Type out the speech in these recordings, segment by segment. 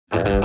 Halo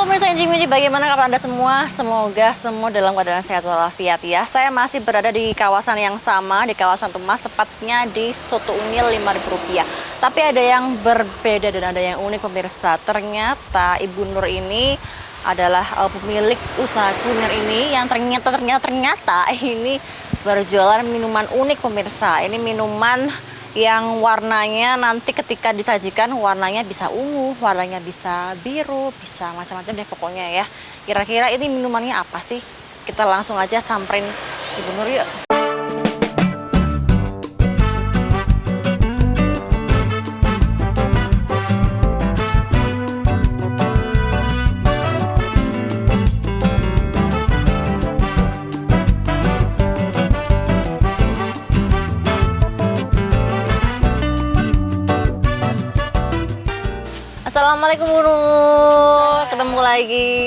pemirsa Inci, bagaimana kabar Anda semua? Semoga semua dalam keadaan sehat walafiat ya. Saya masih berada di kawasan yang sama, di kawasan Tumas, tepatnya di Soto Unyil Rp5.000. Tapi ada yang berbeda dan ada yang unik pemirsa. Ternyata Ibu Nur ini adalah pemilik usaha kuliner ini yang ternyata ini berjualan minuman unik pemirsa. Ini minuman yang warnanya nanti ketika disajikan warnanya bisa ungu, warnanya bisa biru, bisa macam-macam deh pokoknya ya. Kira-kira ini minumannya apa sih? Kita langsung aja samperin Ibu Nur yuk. Assalamualaikum Bu Nur, ketemu lagi.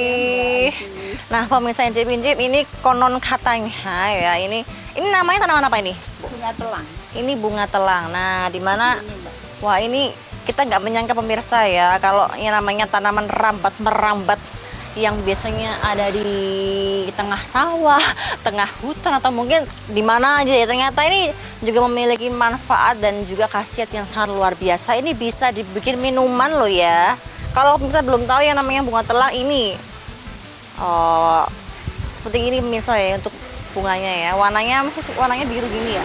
Nah pemirsa Inci, ini konon katanya ya, ini namanya tanaman apa ini? Bunga telang. Ini bunga telang. Nah di mana? Wah ini kita nggak menyangka pemirsa ya, kalau yang namanya tanaman merambat yang biasanya ada di tengah sawah, tengah hutan atau mungkin di mana aja ya, ternyata ini juga memiliki manfaat dan juga khasiat yang sangat luar biasa. Ini bisa dibikin minuman loh ya. Kalau misalnya belum tahu yang namanya bunga telang ini, seperti ini misalnya untuk bunganya ya, warnanya biru gini ya.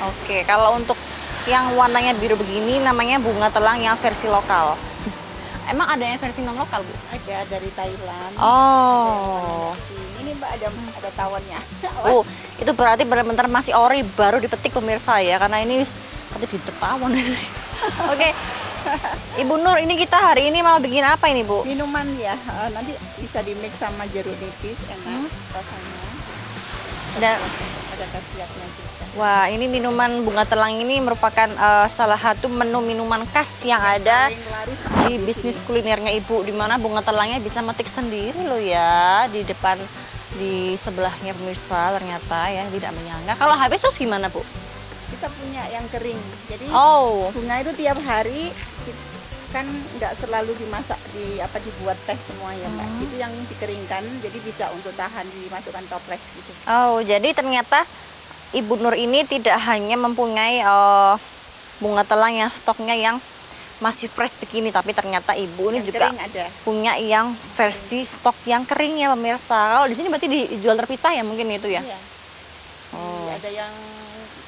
Oke, kalau untuk yang warnanya biru begini namanya bunga telang yang versi lokal. Emang ada yang versi non lokal Bu? Ada dari Thailand. Oh. Ini Mbak ada tawonnya. Oh, itu berarti benar-benar masih ori, baru dipetik pemirsa ya, karena ini seperti di tawon. Oke. Ibu Nur, ini kita hari ini mau bikin apa ini Bu? Minuman ya, nanti bisa di mix sama jeruk nipis, enak rasanya. Dan ada khasiatnya juga. wah, ini minuman bunga telang ini merupakan salah satu menu minuman khas yang ada di bisnis kulinernya Ibu, di mana bunga telangnya bisa metik sendiri loh ya di depan, di sebelahnya pemirsa. Ternyata ya tidak menyangka. Kalau habis terus gimana Bu? Kita punya yang kering, jadi bunga itu tiap hari kan nggak selalu dimasak dibuat teh semua ya Mbak. Itu yang dikeringkan, jadi bisa untuk tahan dimasukkan toples gitu. Oh, jadi ternyata Ibu Nur ini tidak hanya mempunyai bunga telang yang stoknya yang masih fresh begini, tapi ternyata Ibu ini juga punya yang versi stok yang kering ya pemirsa. Kalau di sini berarti dijual terpisah ya mungkin itu ya? Iya. Oh. Ada yang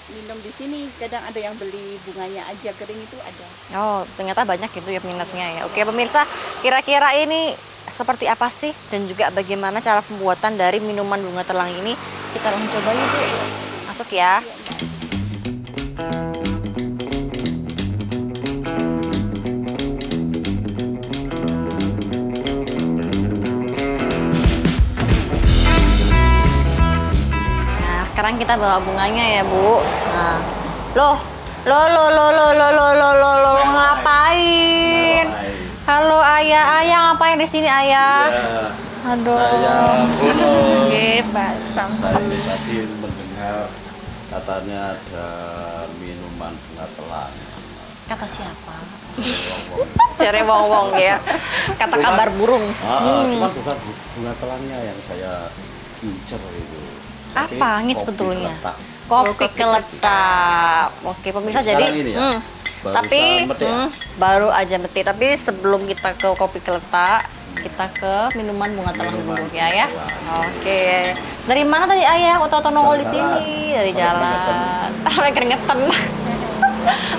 minum di sini, kadang ada yang beli bunganya aja kering itu ada. Oh, ternyata banyak itu ya peminatnya ya. Oke pemirsa, kira-kira ini seperti apa sih dan juga bagaimana cara pembuatan dari minuman bunga telang ini? Kita langsung coba yuk Bu. Masuk ya. Nah, sekarang kita bawa bunganya ya, Bu. Nah, loh, ngapain? Halo ayah ngapain di sini ayah? Ya, aduh. saya Bono. Oke, Pak Samsul. Tadi mendengar katanya ada minuman bunga telang. Kata siapa? Cere wong ya. Kata kabar burung. Cuma bukan bunga telangnya yang saya incer itu. Apa Tapi ngit sebetulnya? geletak. Kopi geletak. Oke pemirsa, jadi Sekarang ini ya, tapi metik ya? baru aja metik. Tapi sebelum kita ke kopi geletak, kita ke minuman bunga telang dulu ya. Oke. Dari mana tadi ayah? Oto nongol di sini dari jalan. Sampai keringetan.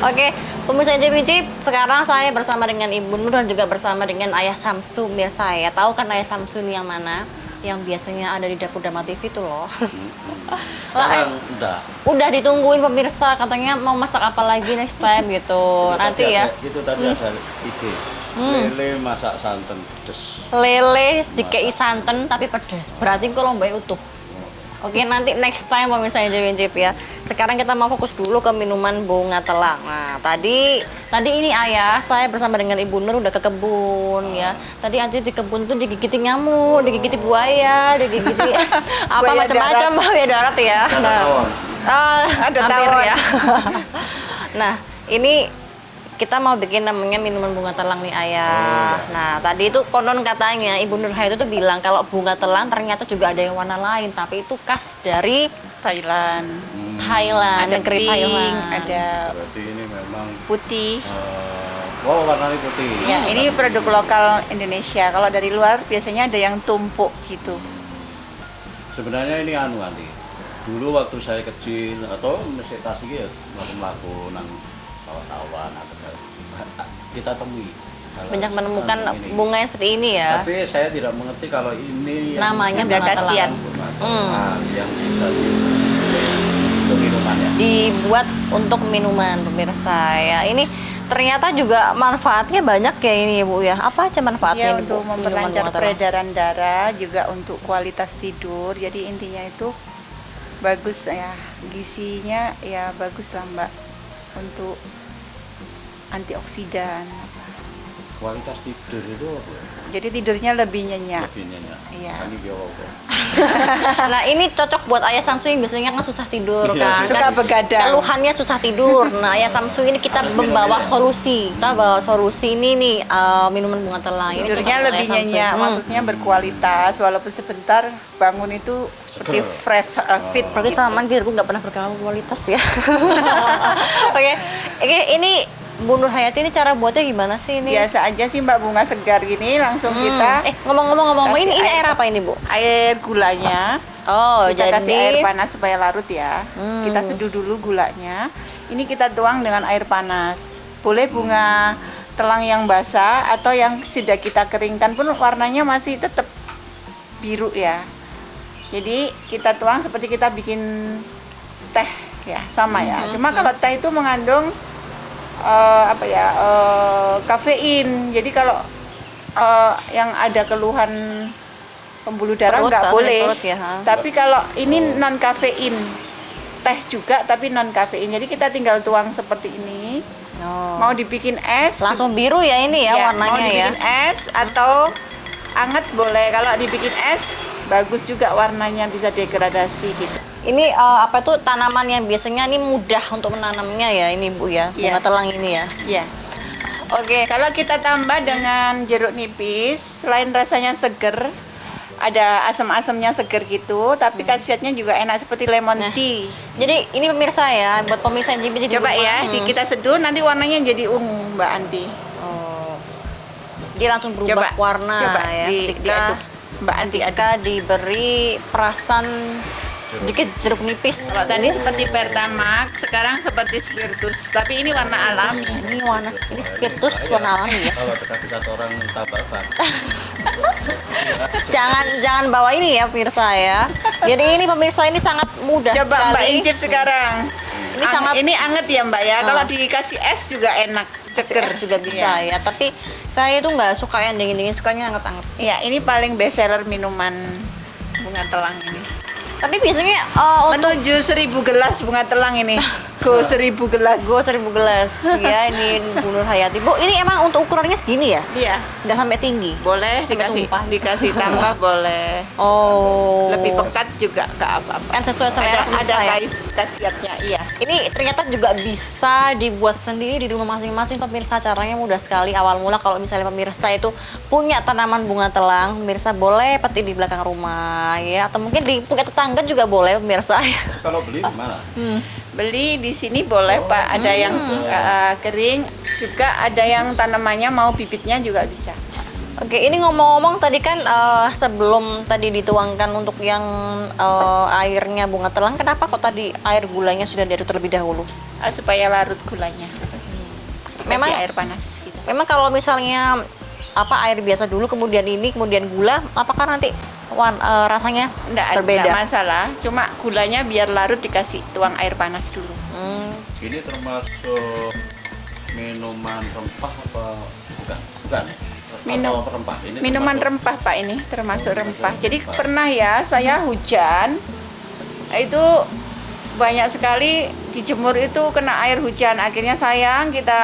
Oke, pemirsa Inci, sekarang saya bersama dengan Ibu Nur dan juga bersama dengan Ayah Samsu. Biasa ya, tahu kan Ayah Samsu ini yang mana? Yang biasanya ada di dapur Dharma TV itu loh. Sekarang Udah ditungguin pemirsa, katanya mau masak apa lagi next time gitu. Nanti ya. Itu tadi ada ide. Lele masak santan pedes. Lele sedikit santan tapi pedes. Berarti kalau mbak utuh. Oke, nanti next time pemirsa NJW ya. Sekarang kita mau fokus dulu ke minuman bunga telang. Nah, tadi ini ayah saya bersama dengan Ibu Nur udah ke kebun ya. Tadi Anti di kebun tuh digigiti nyamuk, digigiti buaya, digigiti apa Buaya macam-macam buaya darat ya. Nah, Ada hampir tawon. ya. Nah, ini kita mau bikin namanya minuman bunga telang nih ayah. Nah tadi itu konon katanya Ibu Nurhayati itu tuh bilang kalau bunga telang ternyata juga ada yang warna lain, tapi itu khas dari Thailand. Thailand, Ada negeri pink, Thailand. ada Berarti ini memang putih. warnanya putih. Ya, ini produk lokal Indonesia. Kalau dari luar biasanya ada yang tumpuk gitu. Sebenarnya ini Anti. Dulu waktu saya kecil atau masih tasik ya, melaku nang sawah-sawah, kita temui. Banyak menemukan ini. bunga yang seperti ini ya. Tapi saya tidak mengerti kalau ini Namanya bunga bunga kasian. telang. Yang bisa untuk minuman ya. Dibuat untuk minuman pemirsa ya. Ini ternyata juga manfaatnya banyak ya ini ya Bu ya. Apa aja manfaatnya Ya, ini, untuk Bu? memperlancar Minuman bunga telang? peredaran darah, juga untuk kualitas tidur. Jadi intinya itu bagus ya, gizinya ya bagus lah Mbak, untuk antioksidan. Kualitas tidur itu apa? Jadi tidurnya lebih nyenyak. Lebih nyenyak. Iya. Ini biasa. Nah ini cocok buat ayah Samsu yang biasanya kan susah tidur kan. Suka Kan begadang. keluhannya susah tidur. Nah ayah Samsu ini kita membawa solusi. Kita bawa solusi ini nih minuman bunga telang. Ini cocok Tidurnya buat lebih ayah Samsu. nyenyak, maksudnya berkualitas. Walaupun sebentar, bangun itu seperti Seger. fresh, fit. Berarti sama diriku nggak pernah berkualitas ya. Oke, ini Bu Nurhayati ini cara buatnya gimana sih ini? Biasa aja sih Mbak, bunga segar gini langsung kita Ngomong-ngomong kasih ini air. air apa ini Bu? air gulanya. Oh Kita kasih air jadi panas supaya larut ya. Kita seduh dulu gulanya. Ini kita tuang dengan air panas. Boleh bunga telang yang basah atau yang sudah kita keringkan pun warnanya masih tetap biru ya. Jadi kita tuang seperti kita bikin teh ya, sama ya. Cuma kalau teh itu mengandung kafein. Jadi kalau yang ada keluhan pembuluh darah Perut, nggak sakit boleh. perut ya, ha? Tapi kalau ini non kafein, teh juga tapi non kafein. Jadi kita tinggal tuang seperti ini. Oh. Mau dibikin es, Langsung biru ya ini ya, ya, warnanya mau ya. dibikin es atau anget boleh. Kalau dibikin es bagus juga, warnanya bisa degradasi gitu. Ini apa tuh tanaman yang biasanya ini mudah untuk menanamnya ya ini Bu ya, bunga Iya. telang ini ya. Ya. Oke, kalau kita tambah dengan jeruk nipis, selain rasanya seger, ada asam-asamnya seger gitu, tapi khasiatnya juga enak seperti lemon tea. Jadi ini pemirsa ya, buat pemirsa yang di Coba rumah. ya, kita seduh nanti warnanya jadi ungu, Mbak Anti. Oh. Dia langsung berubah Coba, warna coba ya ketika diaduk. Mbak Anti aduk. ketika diberi perasan sedikit jeruk nipis. Kalau tadi seperti Pertamax, sekarang seperti spiritus, tapi ini warna alami. Ini spiritus warna alami ya. Kalau dikasih kata orang tabakan. Jangan bawa ini ya pemirsa ya. Jadi ini pemirsa ini sangat mudah Coba sekali. Mbak incip sekarang. Ini sangat- ini anget ya Mbak ya. Kalau dikasih es juga enak, seger Es juga bisa ya. Tapi saya itu nggak suka yang dingin-dingin, sukanya hangat-hangat. Ya, ini paling best seller minuman bunga telang ini. Tapi biasanya untuk Menuju 1000 gelas bunga telang ini. Go 1000 gelas. gue 1000 gelas ya ini Bu Nurhayati. Bu, ini emang untuk ukurannya segini ya? Iya, Nggak sampai tinggi? boleh Sampai tumpah. dikasih tambah boleh. Oh. Lebih pekat juga nggak apa-apa. Kan sesuai selera Ada pemirsa ya. khasiatnya, iya. Ini ternyata juga bisa dibuat sendiri di rumah masing-masing pemirsa. Caranya mudah sekali. Awal mula kalau misalnya pemirsa itu punya tanaman bunga telang, pemirsa boleh petik di belakang rumah ya, atau mungkin di punya tetangga juga boleh pemirsa. Kalau beli di mana? Beli di sini boleh Pak, ada yang kering, juga ada yang tanamannya mau bibitnya juga bisa. Oke, ini ngomong-ngomong tadi kan sebelum tadi dituangkan untuk yang airnya bunga telang, kenapa kok tadi air gulanya sudah diaduk terlebih dahulu? Supaya larut gulanya. Memang- Kasih air panas gitu. Memang kalau misalnya air biasa dulu kemudian ini kemudian gula, apakah nanti rasanya Nggak berbeda. masalah, cuma gulanya biar larut dikasih tuang air panas dulu. Ini termasuk minuman rempah apa bukan? Bukan. Atau rempah. Ini Minuman termasuk- rempah Pak, ini termasuk rempah. Jadi pernah ya saya hujan, itu banyak sekali dijemur itu kena air hujan. Akhirnya sayang kita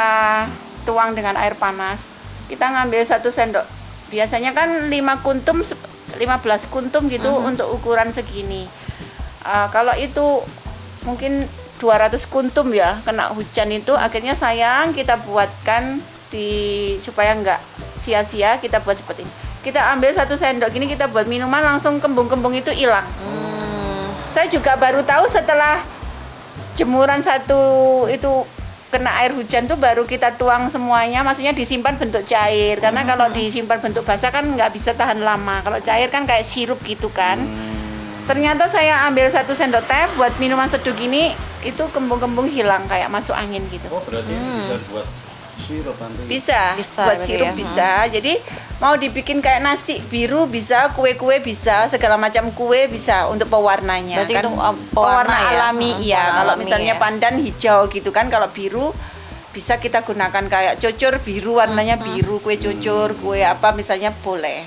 tuang dengan air panas. Kita ngambil 1 sendok. Biasanya kan 15 kuntum gitu untuk ukuran segini. Kalau itu mungkin 200 kuntum ya kena hujan itu, akhirnya sayang kita buatkan supaya nggak sia-sia, kita buat seperti ini. Kita ambil 1 sendok gini, kita buat minuman, langsung kembung-kembung itu hilang. Saya juga baru tahu setelah jemuran 1 itu kena air hujan tuh baru kita tuang semuanya, maksudnya disimpan bentuk cair, karena kalau disimpan bentuk basah kan nggak bisa tahan lama. Kalau cair kan kayak sirup gitu kan. Ternyata saya ambil 1 sendok teh buat minuman seduh gini, itu kembung-kembung hilang kayak masuk angin gitu. Oh, berarti bisa buat sirup nanti. Bisa, Bisa buat berarti sirup ya. bisa. Jadi mau dibikin kayak nasi biru bisa, kue-kue bisa, segala macam kue bisa untuk pewarnanya. Berarti kan itu, pewarna ya? alami ya. Pewarna Kalau alami misalnya ya. pandan hijau gitu kan, kalau biru bisa kita gunakan kayak cucur biru, warnanya biru, kue cucur, kue apa misalnya boleh.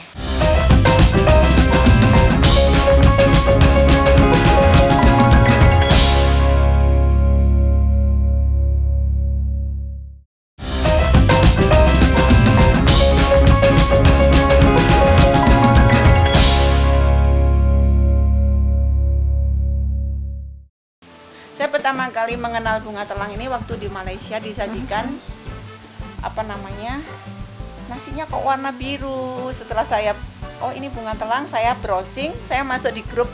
Saya pertama kali mengenal bunga telang ini waktu di Malaysia disajikan apa namanya, nasinya kok warna biru. Setelah saya, oh ini bunga telang, saya browsing, saya masuk di grup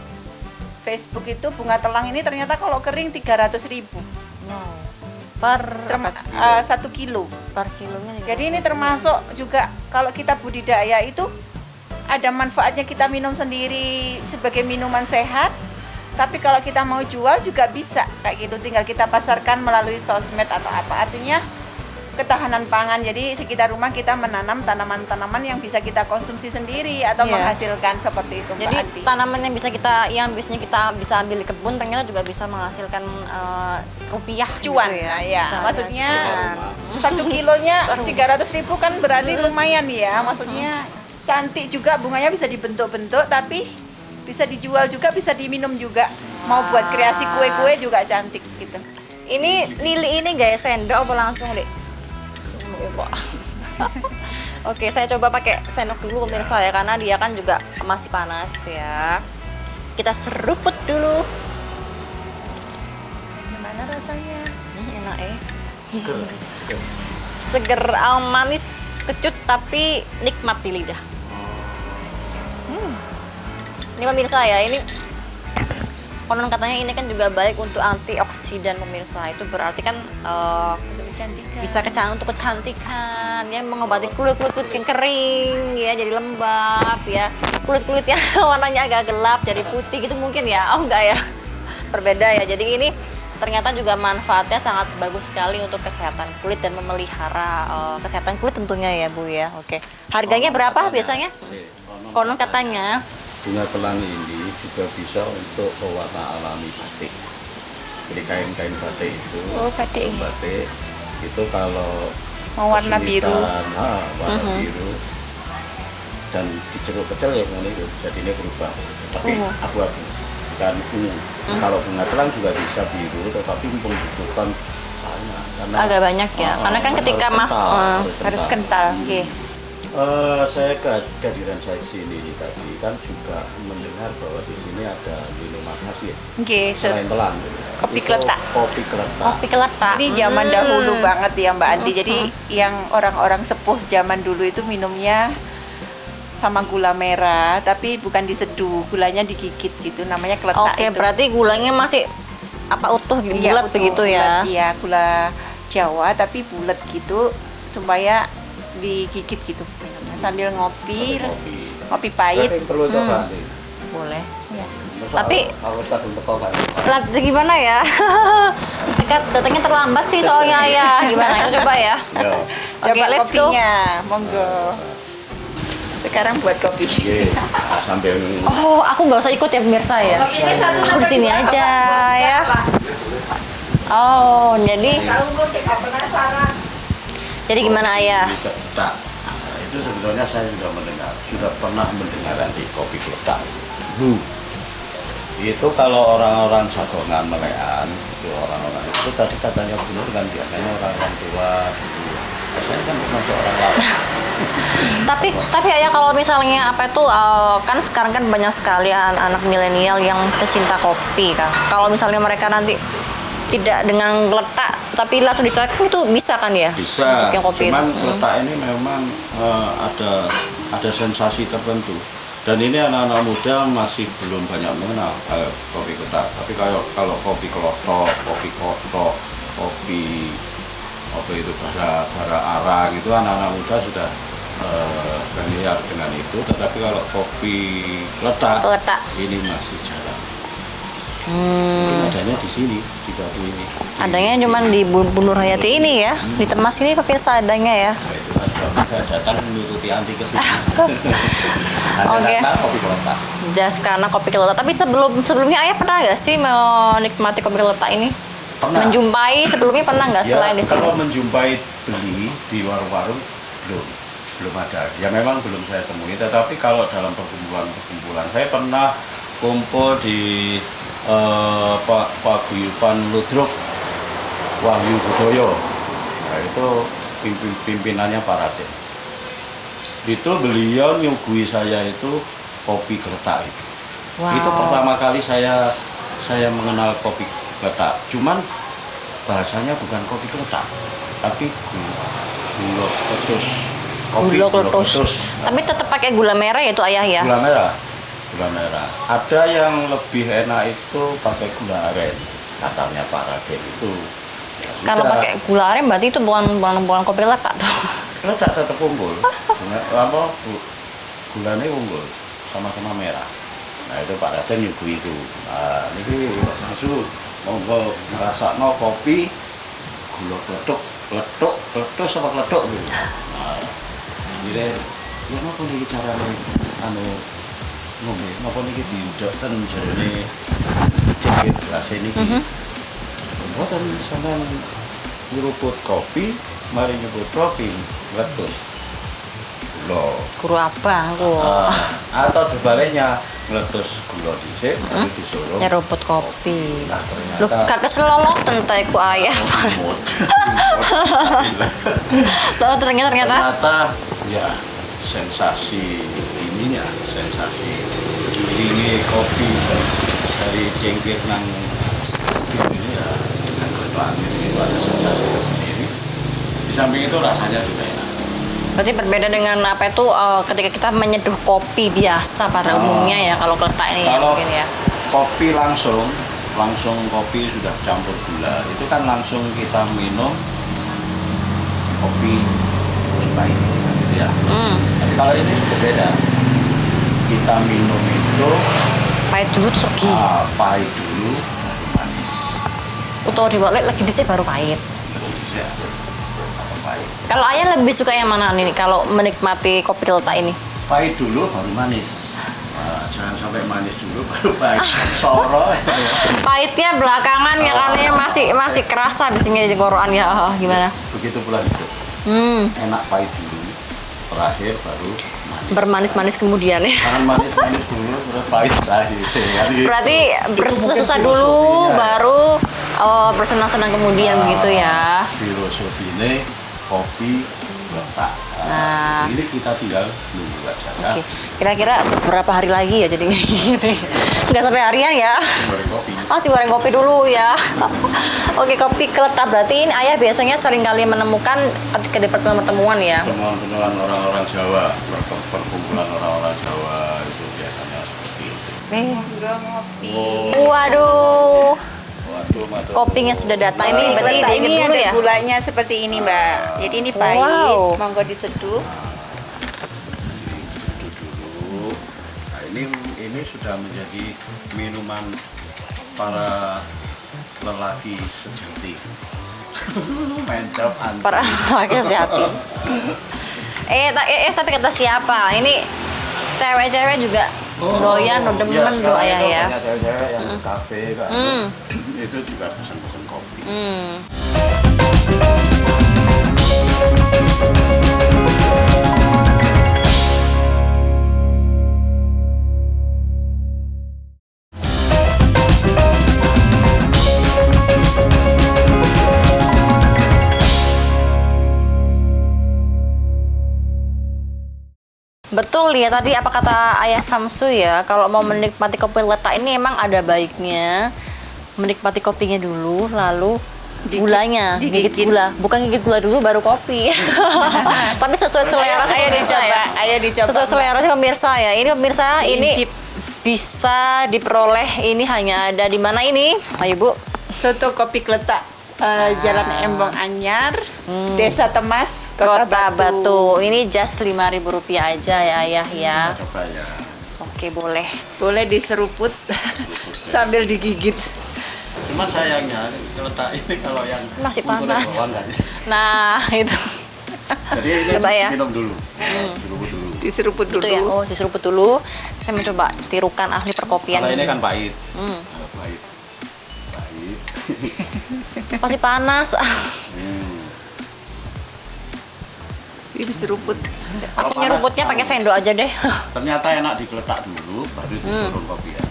Facebook itu, bunga telang ini ternyata kalau kering 300.000 Wow. Per 1 kilo. per kilonya. Jadi ini termasuk juga kalau kita budidaya itu ada manfaatnya, kita minum sendiri sebagai minuman sehat. Tapi kalau kita mau jual juga bisa kayak gitu, tinggal kita pasarkan melalui sosmed atau apa. Artinya ketahanan pangan. Jadi sekitar rumah kita menanam tanaman-tanaman yang bisa kita konsumsi sendiri atau Iya. menghasilkan seperti itu, Mbak Jadi Andi. tanaman yang biasanya kita bisa ambil di kebun ternyata juga bisa menghasilkan rupiah Cuan, gitu ya. nah, ya. Bisa Maksudnya cuan. 1 kilonya 300.000 kan berarti lumayan ya. Maksudnya cantik juga, bunganya bisa dibentuk-bentuk, tapi bisa dijual juga, bisa diminum juga. Mau buat kreasi kue-kue juga cantik gitu. Ini lili ini guys, sendok apa langsung deh? Oke, saya coba pakai sendok dulu pemirsa ya, karena dia kan juga masih panas ya. Kita seruput dulu. Gimana rasanya? Enak seger, manis, kecut tapi nikmat di lidah. Ini pemirsa ya, ini konon katanya ini kan juga baik untuk antioksidan pemirsa. Itu berarti kan Kecantikan. bisa untuk kecantikan ya, mengobati kulit yang kering ya, jadi lembab ya, kulit yang warnanya agak gelap jadi putih gitu mungkin ya. Oh enggak ya, berbeda ya. Jadi ini ternyata juga manfaatnya sangat bagus sekali untuk kesehatan kulit dan memelihara kesehatan kulit tentunya ya Bu ya. Oke, harganya berapa biasanya? Konon katanya bunga telang ini juga bisa untuk pewarna alami batik. Jadi kain-kain batik itu, Oh, batik. batik itu kalau Mau warna biru. warna biru dan diceruk kecil ya mulai itu jadinya berubah. Tapi abu-abu bukan ungu. Kalau bunga telang juga bisa biru, tetapi membutuhkan banyak. Karena agak banyak ya, karena kan ketika Harus kental, nggih. Saya kehadiran saya di sini tadi kan juga mendengar bahwa di sini ada minuman khas ya. Nggih, Selain telang, kopi itu keletak. Kopi keletak. kopi keletak. Ini zaman dahulu banget ya Mbak Andi. Jadi yang orang-orang sepuh zaman dulu itu minumnya sama gula merah, tapi bukan diseduh, gulanya digigit gitu, namanya keletak. Oke, itu. berarti gulanya masih utuh gitu, Iya, bulat utuh, begitu ya. bulat, iya, gula Jawa tapi bulat gitu supaya digigit gitu minumnya sambil ngopi, Kopi. ngopi pahit. Berarti perlu coba nih. Boleh. Ya. Tapi- harus kadung teko kan. Gimana ya? Datangnya terlambat sih soalnya ya. Gimana? Kita coba ya. Ya. Oke, Coba let's go. kopinya, monggo. Sekarang buat kopi. Iya, nah, sambil Oh, aku nggak usah ikut ya pemirsa ya. Aku di sini aja ya. Oh, jadi gimana ayah? tak. Nah, itu sebetulnya saya sudah pernah mendengar nanti kopi kletak. Itu kalau orang-orang jagongan melean, itu orang-orang itu tadi katanya benar kan biasanya orang-orang tua. Saya kan termasuk orang lama. tapi ayah kalau misalnya apa itu kan sekarang kan banyak sekali anak milenial yang pecinta kopi kan. Kalau misalnya mereka nanti tidak dengan letak tapi langsung dicetak itu bisa kan ya? Bisa. Untuk yang kopi cuman itu. letak ini memang ada sensasi tertentu. Dan ini anak-anak muda masih belum banyak mengenal kopi kletak. Tapi kalau kopi kelotok, kopi kotok, kopi apa itu bara arang itu anak-anak muda sudah familiar dengan itu. Tetapi kalau kopi kletak ini masih jarang. Mungkin adanya di sini di Batu ini. Adanya cuma di Bu Nur Hayati ini ya, di Temas ini pemirsa adanya ya. Nah, itu kan saya datang menuruti anti ke sini. Oke. Karena kopi kletak. Just karena kopi kletak. Tapi sebelumnya ayah pernah nggak sih menikmati kopi kletak ini? Pernah. Menjumpai sebelumnya pernah nggak Ya, selain di sini? kalau menjumpai beli di warung-warung belum ada. Ya memang belum saya temui. Tetapi kalau dalam perkumpulan saya pernah kumpul di paguyuban Ludruk Wahyu Budoyo. Nah, itu pimpinannya Pak Raden. Itu beliau nyugui saya itu kopi kletak itu. Wow. Itu pertama kali saya mengenal kopi kletak. Cuman bahasanya bukan kopi kletak, tapi gula kletus. Gula kletus. Tapi tetap pakai gula merah ya itu ayah ya? Gula merah. Ada yang lebih enak itu pakai gula aren, katanya Pak Raden itu. Ya, Kalau sudah. pakai gula aren berarti itu bukan kopi kletak dong. Kletak tetap unggul. Gulanya unggul, sama-sama merah. Nah itu Pak Raden nyugui itu. Nah ini masuk monggo ngrasakno kopi gula kletuk sama kletuk gitu. Nah, jadi ya napa niki carane ngombe napa niki diudhakken jarene cekit gelas niki. Mboten sampean nyeruput kopi, mari nyeruput kopi kletus. Gula. Guru abang kok. Atau sebaliknya ngeletus gula dhisik tapi disuruh Nyeruput kopi. Nah, Lu ternyata kagak seloloten ta iku ayah. Tahu ternyata ya sensasi giringnya kopi dari cengkir nang ini ya dengan kletak ini ada sensasi tersendiri. Di samping itu rasanya juga enak. Berarti berbeda dengan apa itu ketika kita menyeduh kopi biasa pada umumnya ya kalau kletak ini ya Kalau mungkin ya. kopi langsung kopi sudah campur gula itu kan langsung kita minum kopi pahit gitu ya. Tapi kalau ini berbeda, kita minum itu Pahit dulu terus segi. pahit dulu baru manis. Atau dibalik lagi dhisik baru pahit. Ya, atau pahit. Kalau ayah lebih suka yang mana nih kalau menikmati kopi kletak ini? Pahit dulu baru manis. Nah, jangan sampai manis dulu baru pahit. Soro. Pahitnya belakangan ya karena masih kerasa di sini di tenggorokan ya. Gimana? Begitu pula gitu. Enak pahit dulu, terakhir baru manis. Bermanis-manis kemudian ya. Jangan manis dulu, terus pahit terakhir. Berarti Itu bersusah mungkin dulu filosofinya. baru bersenang-senang kemudian begitu ya. Filosofinya kopi kletak. Nah. Ini kita tinggal nunggu aja ya. Oke. Kira-kira berapa hari lagi ya jadi gini? Nggak sampai harian ya? Goreng kopi. Masih goreng kopi dulu ya. Oke, kopi kletak berarti ini ayah biasanya sering kali menemukan ketika di pertemuan ya. Pertemuan orang-orang Jawa, perkumpulan orang-orang Jawa itu biasanya seperti itu. Waduh. Waduh, matur. Kopinya sudah datang ini berarti Kletak diingat ini dulu ada ya. gulanya seperti ini, Mbak. Jadi ini pahit, Wow. monggo diseduh. Dulu. Nah, ini sudah menjadi minuman para lelaki sejati. Mencap anti. Para laki sejati. Tapi kata siapa? Ini cewek-cewek juga doyan, demen do ayah ya. Banyak cewek-cewek yang ke kafe kan. Itu juga pesan-pesan kopi. Betul ya, tadi apa kata Ayah Samsu ya, kalau mau menikmati kopi letak ini emang ada baiknya menikmati kopinya dulu, lalu gulanya, gigit gula. Bukan gigit gula dulu baru kopi. Tapi sesuai selera sih pemirsa ya. Ayo dicoba. Sesuai selera sih pemirsa ya. Ini pemirsa, ini Diincip. bisa diperoleh, ini hanya ada di mana ini? Ayo Bu. Soto Kopi Kletak, Jalan Embong Anyar, Desa Temas, Kota Batu. Ini just Rp5.000 aja ya Ayah ya. Coba ya. Oke, boleh. Boleh diseruput sambil digigit. Cuma sayangnya Kletak ini kalau yang Masih untuk panas. bawang nggak bisa. Nah, itu. Jadi ini Coba ya. minum dulu. Seruput dulu. Diseruput dulu. Itu ya, oh diseruput dulu. Saya mencoba tirukan ahli perkopian. Kalau ini kan pahit. Hmm. Pahit. Pahit. Masih panas. Ini diseruput. Aku nyeruputnya pakai sendok aja deh. Ternyata enak digeletak dulu, baru disuruh kopi ya.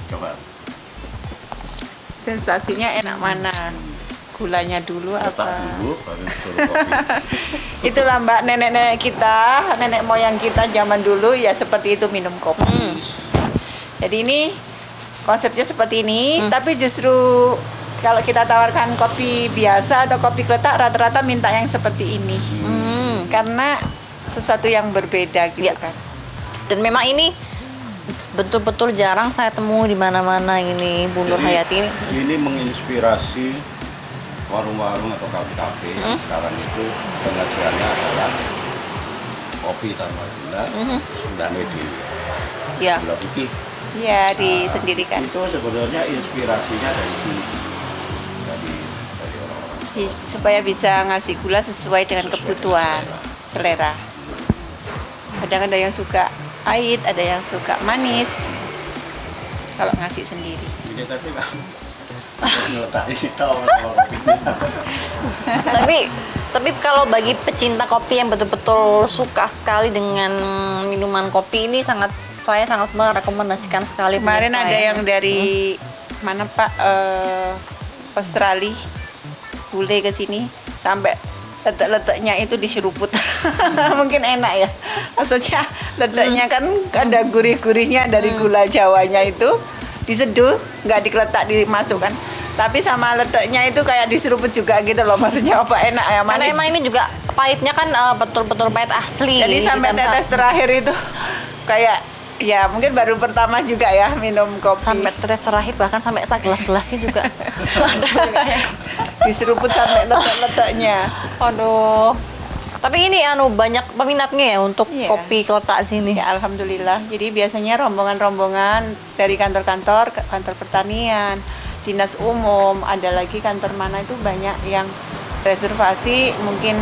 Coba. Sensasinya enak mana? Gulanya dulu Letak apa? dulu, baru disuruh kopi. Itulah Mbak, nenek-nenek kita, nenek moyang kita zaman dulu ya seperti itu minum kopi. Jadi ini konsepnya seperti ini, tapi justru kalau kita tawarkan kopi biasa atau kopi kletak rata-rata minta yang seperti ini. Karena sesuatu yang berbeda gitu Ya. kan. Dan memang ini betul-betul jarang saya temu di mana-mana ini Bu Nur Jadi, Hayati ini. Ini menginspirasi warung-warung atau kafe-kafe sekarang itu pengajiannya adalah kopi tanpa gula, gula dewi, Ya. gula putih. Iya, disendirikan. Itu sebenarnya inspirasinya dari sini, dari orang-orang. Supaya bisa ngasih gula sesuai dengan kebutuhan selera. Kadang ada yang suka pahit, ada yang suka manis. Kalau ngasih sendiri. Ini tapi kan ngeletak ini tahu kalau kopinya. Tapi kalau bagi pecinta kopi yang betul-betul suka sekali dengan minuman kopi ini saya sangat merekomendasikan sekali. Kemarin pemirsa ada ya. yang dari mana Pak Australia bule ke sini sampai letek-leteknya itu diseruput. Mungkin enak ya. Maksudnya leteknya kan ada gurih-gurihnya dari gula Jawanya itu diseduh, nggak dikeletak dimasukkan. Tapi sama leteknya itu kayak diseruput juga gitu loh. Maksudnya apa enak ya, Karena manis. emang ini juga pahitnya kan betul-betul pahit asli. Jadi sampai Kita- tetes terakhir itu kayak ya mungkin baru pertama juga ya minum kopi. sampai tetes terakhir bahkan sampai segelas-gelasnya juga. Diseruput sampai letek-leteknya. Aduh. Tapi ini banyak peminatnya ya untuk Iya. kopi Kletak sini. Ya alhamdulillah. Jadi biasanya rombongan-rombongan dari kantor-kantor, kantor pertanian, dinas umum, ada lagi kantor mana itu banyak yang reservasi mungkin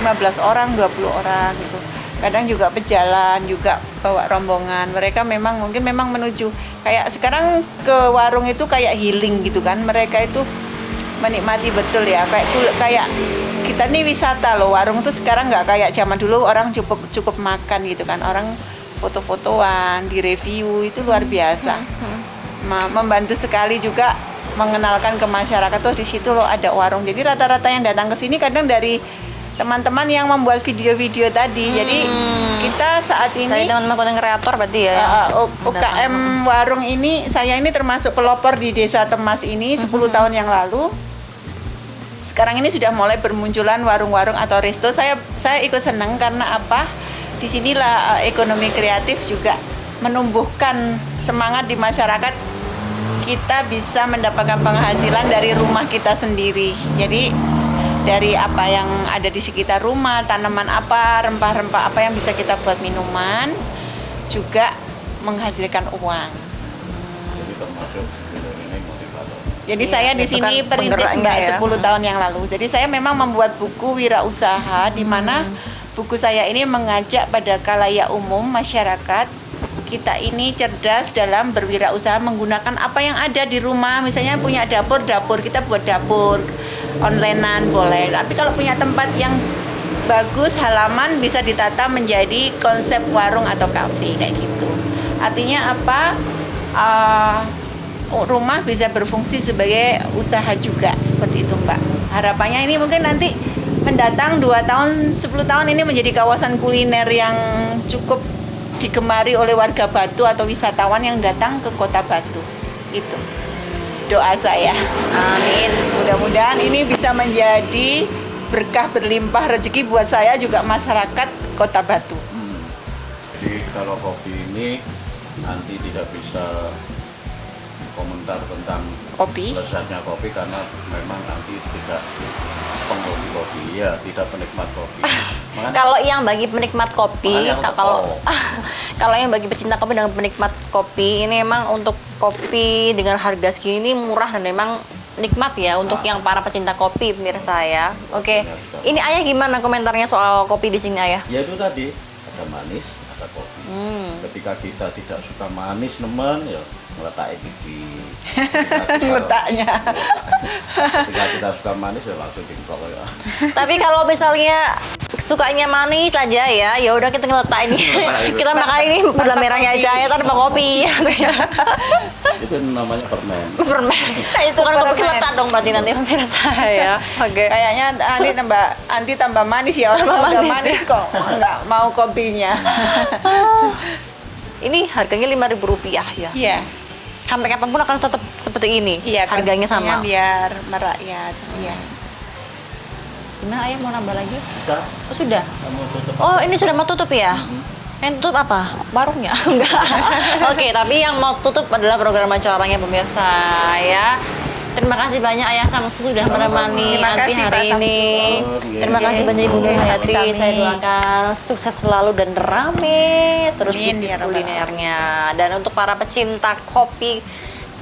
15 orang, 20 orang gitu. Kadang juga pejalan, juga bawa rombongan. Mereka memang menuju kayak sekarang ke warung itu kayak healing gitu kan. Mereka itu menikmati betul ya, kayak kita nih wisata loh. Warung tuh sekarang nggak kayak zaman dulu orang cukup makan gitu kan. Orang foto-fotoan, direview itu luar biasa. Membantu sekali juga mengenalkan ke masyarakat tuh di situ loh ada warung. Jadi rata-rata yang datang ke sini kadang dari teman-teman yang membuat video-video tadi. Jadi kita saat Dari ini teman-teman konten kreator berarti ya. yang UKM warung ini, saya ini termasuk pelopor di Desa Temas ini 10 tahun yang lalu. Sekarang ini sudah mulai bermunculan warung-warung atau resto. Saya ikut senang karena apa? Disinilah ekonomi kreatif juga menumbuhkan semangat di masyarakat. Kita bisa mendapatkan penghasilan dari rumah kita sendiri. Jadi dari apa yang ada di sekitar rumah, tanaman apa, rempah-rempah apa yang bisa kita buat minuman, juga menghasilkan uang. Jadi termasuk ini motivator. Jadi Iya, saya di itu sini kan perintis penggeraknya Mbak ya. 10 tahun yang lalu. Jadi saya memang membuat buku wirausaha di mana buku saya ini mengajak pada khalayak umum masyarakat kita ini cerdas dalam berwirausaha menggunakan apa yang ada di rumah. Misalnya punya dapur, kita buat dapur onlinean boleh. Tapi kalau punya tempat yang bagus, halaman bisa ditata menjadi konsep warung atau kafe kayak gitu. Artinya apa? Rumah bisa berfungsi sebagai usaha juga seperti itu, Mbak. Harapannya ini mungkin nanti mendatang 2 tahun, 10 tahun ini menjadi kawasan kuliner yang cukup digemari oleh warga Batu atau wisatawan yang datang ke Kota Batu. Itu doa saya. Amin. Mudah-mudahan ini bisa menjadi berkah berlimpah rezeki buat saya juga masyarakat Kota Batu. Jadi kalau kopi ini nanti tidak bisa komentar tentang Kopi? lezatnya kopi karena memang nanti tidak penghobi kopi, ya tidak penikmat kopi. Makanya, Kalau yang bagi penikmat kopi, Makanya aku kalau tahu. kalau yang bagi pecinta kopi dan penikmat kopi, ini memang untuk kopi dengan harga segini murah dan memang nikmat ya untuk yang para pecinta kopi pemirsa ya. Oke. Ini Ayah gimana komentarnya soal kopi di sini Ayah? ya itu tadi ada manis, ada kopi. Ketika kita tidak suka manis nemen ya meletak di Letaknya. ketika kita suka manis ya langsung dingkok ya. Tapi kalau misalnya sukanya manis aja ya udah kita ngeletakin. Kita makan ini gula merahnya aja ya tanpa kopi. Itu namanya permen. Permen. Itu kan kopi letak dong berarti nanti pemirsa ya. Oke. Kayaknya nanti tambah manis ya, orang Tambah udah manis. manis kok nggak mau kopinya. Ini harganya Rp5.000 ya. Iya. Sampai kapanpun akan tetap seperti ini. Iya, Harganya konsepnya sama. biar merakyat. Iya. Gimana Ayah mau nambah lagi? Sudah, Oh, sudah. kamu tutup. Oh, ini sudah mau tutup ya? Yang tutup apa? Warungnya? Enggak. Oke, tapi yang mau tutup adalah program acaranya pemirsa ya. Terima kasih banyak Ayah Samsu sudah menemani Terima Anti kasih, hari Pak Samsu. ini. Oke. Terima kasih banyak Ibu Nur Hayati. Sami-sami. Saya doakan sukses selalu dan rame terus Amin, bisnis ya Rabbal kulinernya. Dan untuk para pecinta kopi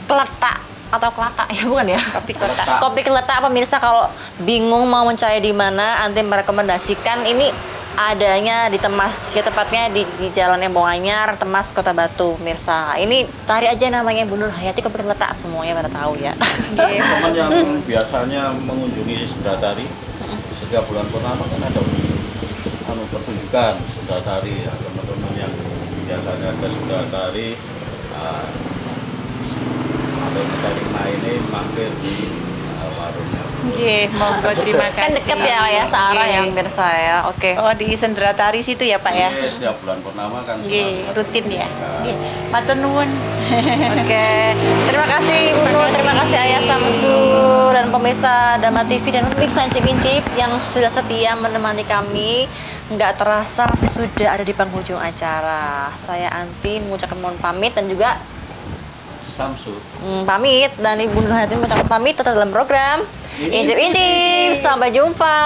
keletak atau kelatak ya bukan ya? Kopi kota. Kopi keletak pemirsa kalau bingung mau mencari di mana, Anti merekomendasikan ini adanya di Temas ya, tepatnya di Jalan Embong Anyar, Temas, Kota Batu pemirsa. Ini cari aja namanya Bu Nur Hayati Kopi Keletak, semuanya pada tahu ya. Teman yang biasanya mengunjungi Sundatari setiap bulan pertama kan ada pertunjukan Sundatari ya, teman-teman yang biasanya ke Sundatari atau mencari ini mampir di warungnya. Oke, monggo terima kasih. Kan deket ya searah ya pemirsa ya. Oke. Oh, di Sendratari situ ya, Pak ya? Iya, setiap bulan purnama kan Nggih, selalu rutin ya. ada. Nggih. Matur nuwun. Oke. Terima kasih Ibu Nur, terima kasih Ayah Samsu dan pemirsa Dama TV dan pemirsa Incip-Incip yang sudah setia menemani kami. Nggak terasa sudah ada di penghujung acara. Saya Anti mengucapkan mohon pamit dan juga Samsu. pamit, dan Ibu Nur Hayati mengucapkan pamit tetap dalam program Incip-Incip. Sampai jumpa.